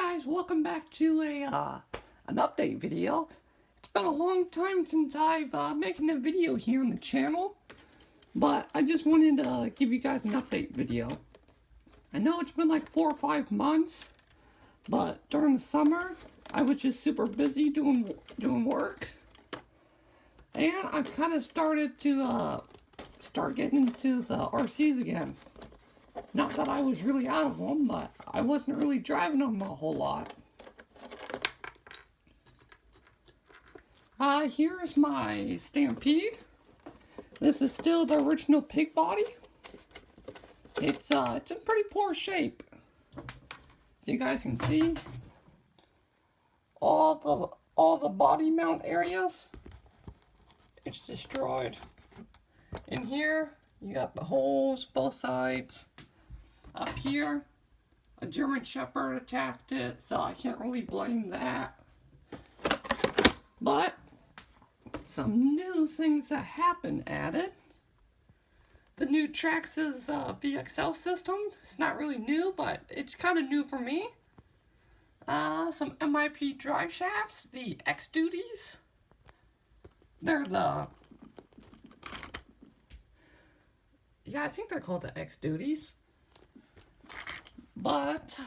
Guys, welcome back to an update video. It's been a long time since I've making a video here on the channel, but I just wanted to give you guys an update video. I know it's been like 4 or 5 months, but during the summer I was just super busy doing work, and I've kind of started to start getting into the RCs again. Not that I was really out of them, but I wasn't really driving them a whole lot. Here's my Stampede. This is still the original pig body. It's in pretty poor shape. You guys can see all the body mount areas. It's destroyed. In here, you got the holes both sides. Up here, a German Shepherd attacked it, so I can't really blame that. But some new things that happened added. The new Traxxas VXL system. It's not really new, but it's kind of new for me. Some MIP drive shafts, the X Duties. They're I think they're called the X Duties. But,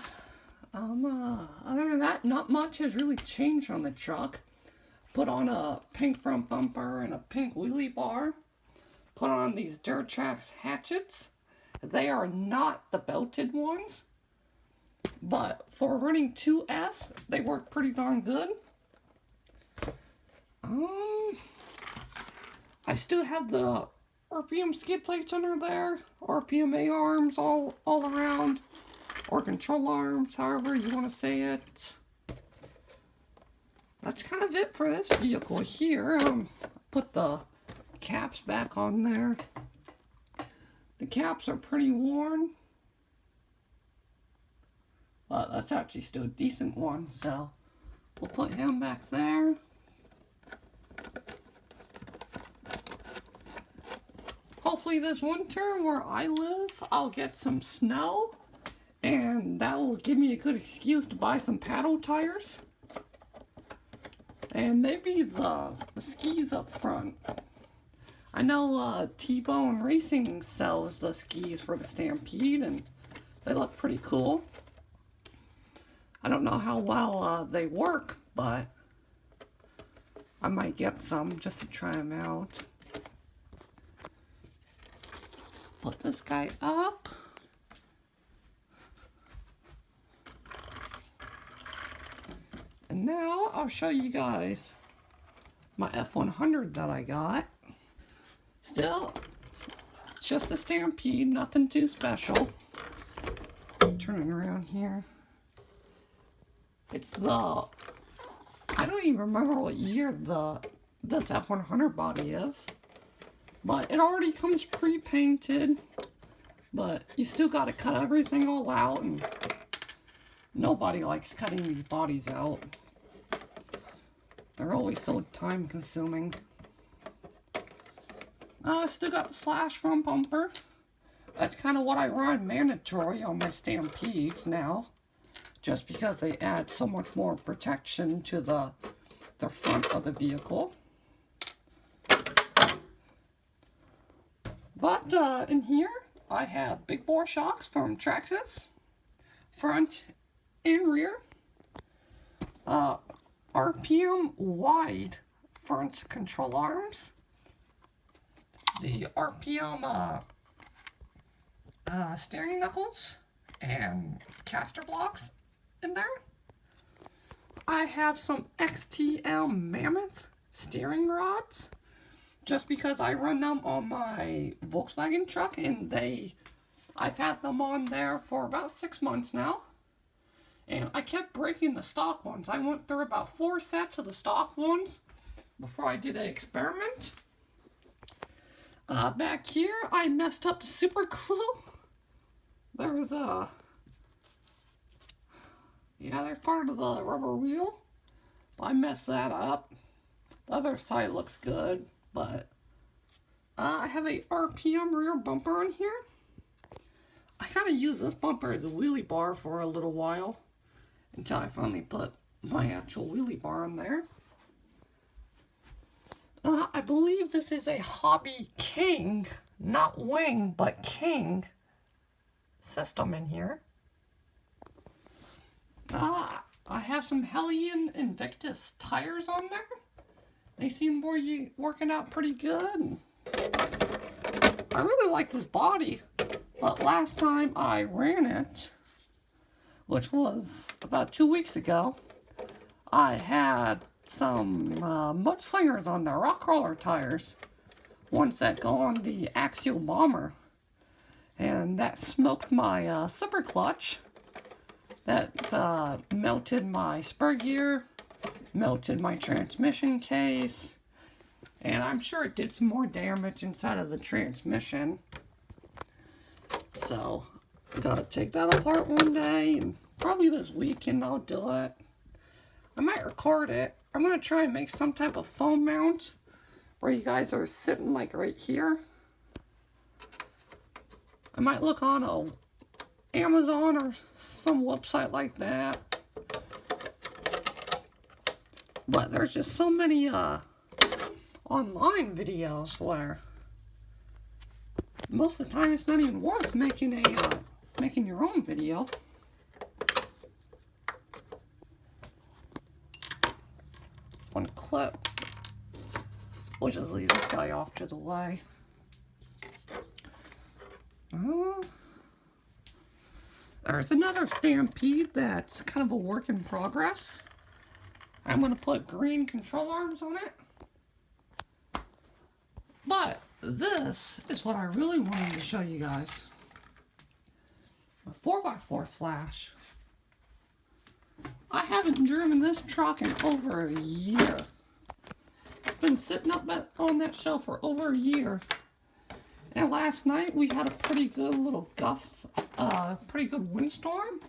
other than that, not much has really changed on the truck. Put on a pink front bumper and a pink wheelie bar. Put on these Durtrax hatchets. They are not the belted ones, but for running 2S, they work pretty darn good. I still have the RPM skid plates under there, RPM A-arms all around, or control arms, however you want to say it. That's kind of it for this vehicle here. Put the caps back on there. The caps are pretty worn, but that's actually still a decent one, so we'll put him back there. Hopefully this winter where I live, I'll get some snow, and that will give me a good excuse to buy some paddle tires. And maybe the skis up front. I know T-Bone Racing sells the skis for the Stampede, and they look pretty cool. I don't know how well they work, but I might get some just to try them out. Put this guy up. And now I'll show you guys my F100 that I got. Still, it's just a Stampede, nothing too special. Turning around here. It's I don't even remember what year this F100 body is. But it already comes pre-painted, but you still got to cut everything all out, and nobody likes cutting these bodies out. They're always so time-consuming. Still got the slash front bumper. That's kind of what I run mandatory on my Stampedes now, just because they add so much more protection to the front of the vehicle. But in here, I have big bore shocks from Traxxas, front and rear. RPM wide front control arms. The RPM steering knuckles and caster blocks in there. I have some XTM Mammoth steering rods, just because I run them on my Volkswagen truck, and I've had them on there for about 6 months now. And I kept breaking the stock ones. I went through about 4 sets of the stock ones before I did an experiment. Back here, I messed up the super glue. There's they're part of the rubber wheel. I messed that up. The other side looks good. But I have a RPM rear bumper on here. I kind of used this bumper as a wheelie bar for a little while. until I finally put my actual wheelie bar on there. I believe this is a Hobby King, not Wing, but King system in here. I have some Hellion Invictus tires on there. They seem to be working out pretty good. I really like this body, but last time I ran it, which was about 2 weeks ago, I had some mudslingers on there, rock crawler tires, ones that go on the Axial Bomber, and that smoked my super clutch. That melted my spur gear, melted my transmission case, and I'm sure it did some more damage inside of the transmission. So, I gotta take that apart one day, and probably this weekend I'll do it. I might record it. I'm gonna try and make some type of phone mount where you guys are sitting like right here. I might look on Amazon or some website like that. But there's just so many online videos where most of the time it's not even worth making your own video. One clip. We'll just leave this guy off to the way. There's another Stampede that's kind of a work in progress. I'm going to put green control arms on it. But this is what I really wanted to show you guys. A 4x4 Slash. I haven't driven this truck in over a year. It's been sitting up on that shelf for over a year. And last night we had a pretty good little gust, pretty good windstorm.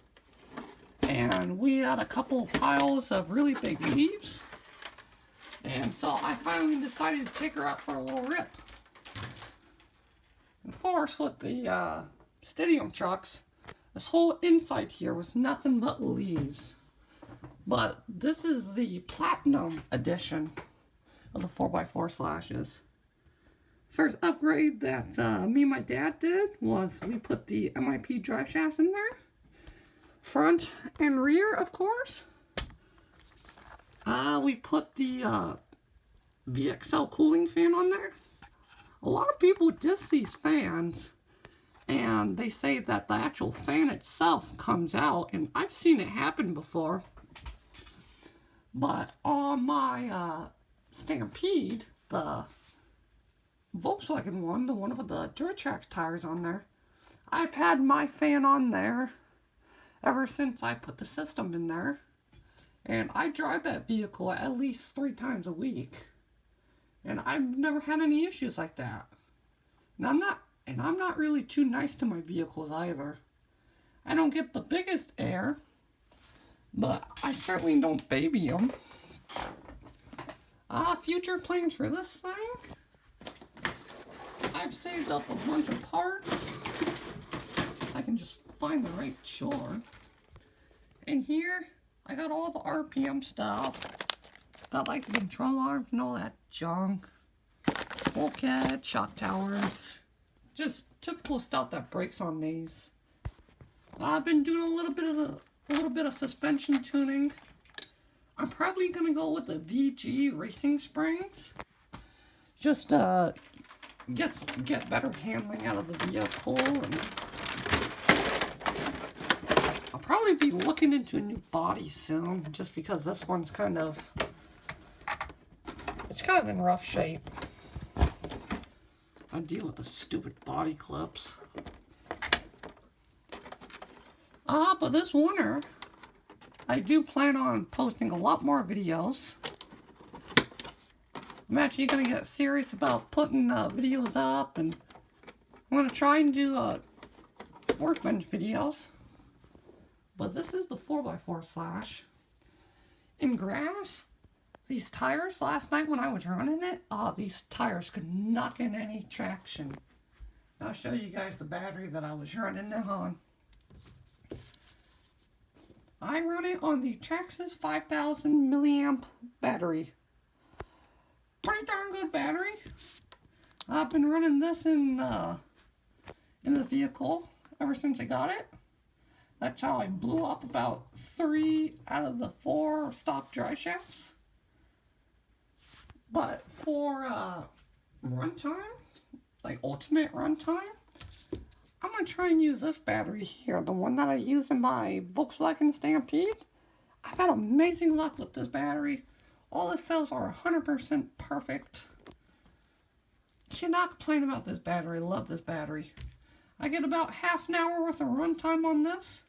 And we had a couple piles of really big leaves. And so I finally decided to take her out for a little rip. Of course, with the Stadium trucks, this whole inside here was nothing but leaves. But this is the Platinum edition of the 4x4 Slashes. First upgrade that me and my dad did was we put the MIP drive shafts in there. Front and rear, of course. We put the VXL cooling fan on there. A lot of people diss these fans, and they say that the actual fan itself comes out, and I've seen it happen before. But on my Stampede, the Volkswagen one, the one with the Duratrax tires on there, I've had my fan on there ever since I put the system in there. And I drive that vehicle at least 3 times a week. And I've never had any issues like that. And I'm not really too nice to my vehicles either. I don't get the biggest air, but I certainly don't baby them. Future plans for this thing. I've saved up a bunch of parts. I can just find the right chore. And here, I got all the RPM stuff. Got like the control arms and all that junk. Bulkhead, shock towers. Just typical stuff that breaks on these. I've been doing a little bit of suspension tuning. I'm probably gonna go with the VG racing springs. Just get better handling out of the vehicle, and I'll probably be looking into a new body soon, just because this one's kind of in rough shape. I deal with the stupid body clips. But this winter, I do plan on posting a lot more videos. I'm actually going to get serious about putting videos up, and I'm going to try and do workbench videos. But this is the 4x4 Slash. In grass, these tires, last night when I was running it, these tires could not get any traction. I'll show you guys the battery that I was running it on. I run it on the Traxxas 5000 milliamp battery. Pretty darn good battery. I've been running this in the vehicle ever since I got it. That's how I blew up about 3 out of the 4 stock drive shafts. But for runtime, like ultimate runtime, I'm going to try and use this battery here, the one that I use in my Volkswagen Stampede. I've had amazing luck with this battery. All the cells are 100% perfect. Cannot complain about this battery. Love this battery. I get about half an hour worth of runtime on this.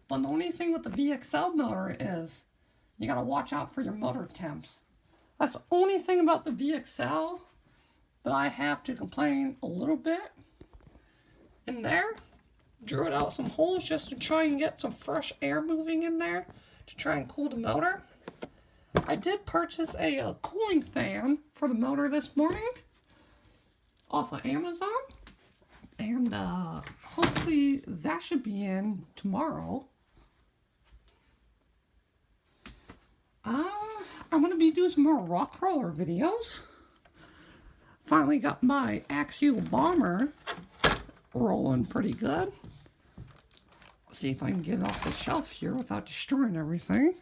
But the only thing with the VXL motor is you got to watch out for your motor temps. That's the only thing about the VXL that I have to complain a little bit. In there, drew it out some holes just to try and get some fresh air moving in there to try and cool the motor. I did purchase a cooling fan for the motor this morning off of Amazon, and hopefully that should be in tomorrow. I'm going to be doing some more rock crawler videos. Finally got my Axial Bomber rolling pretty good. See if I can get it off the shelf here without destroying everything.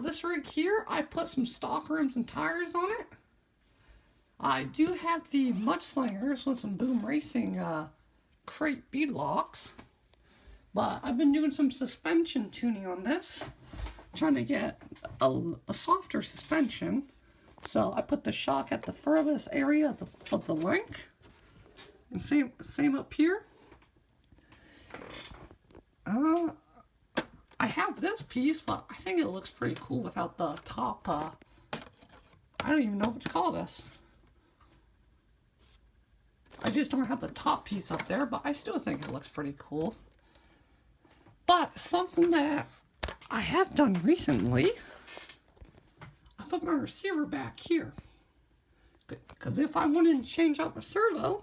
This rig here, I put some stock rims and tires on it. I do have the Mudslingers with some Boom Racing crate bead locks, but I've been doing some suspension tuning on this, trying to get a softer suspension. So I put the shock at the furthest area of the link, and same up here. I have this piece, but I think it looks pretty cool without the top. I don't even know what to call this. I just don't have the top piece up there, but I still think it looks pretty cool. But something that I have done recently, I put my receiver back here. Because if I wanted to change out my servo,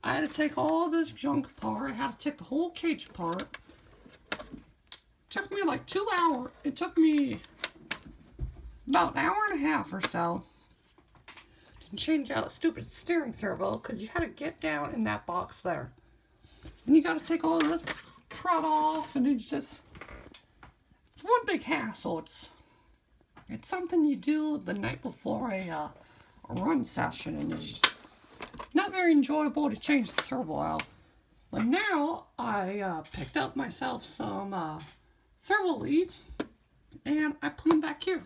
I had to take all this junk apart. I had to take the whole cage apart. It took me like 2 hours. It took me about an hour and a half or so to change out a stupid steering servo, because you had to get down in that box there. And you got to take all this crud off, and it's one big hassle. It's something you do the night before a run session, and it's not very enjoyable to change the servo out. But now I picked up myself some servo leads, and I put them back here.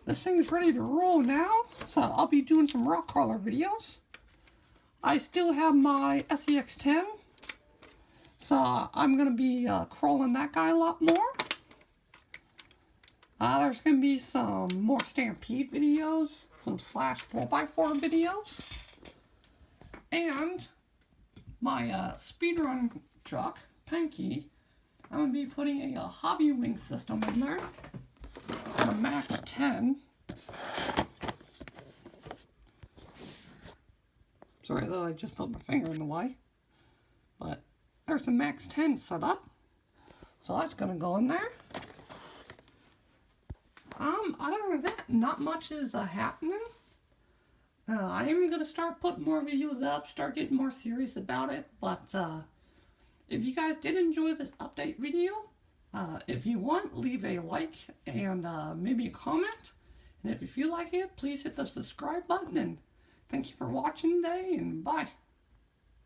This thing is ready to roll now, so I'll be doing some rock crawler videos. I still have my SEX10, so I'm going to be crawling that guy a lot more. There's going to be some more Stampede videos, some slash 4x4 videos, and my speedrun truck, Penke. I'm going to be putting a hobby wing system in there, and a Max 10. Sorry that I just put my finger in the way, but there's a Max 10 set up, so that's going to go in there. Other than that, not much is happening. I am going to start putting more videos up, start getting more serious about it, but if you guys did enjoy this update video, if you want, leave a like and maybe a comment, and if you feel like it, please hit the subscribe button, and thank you for watching today, and bye.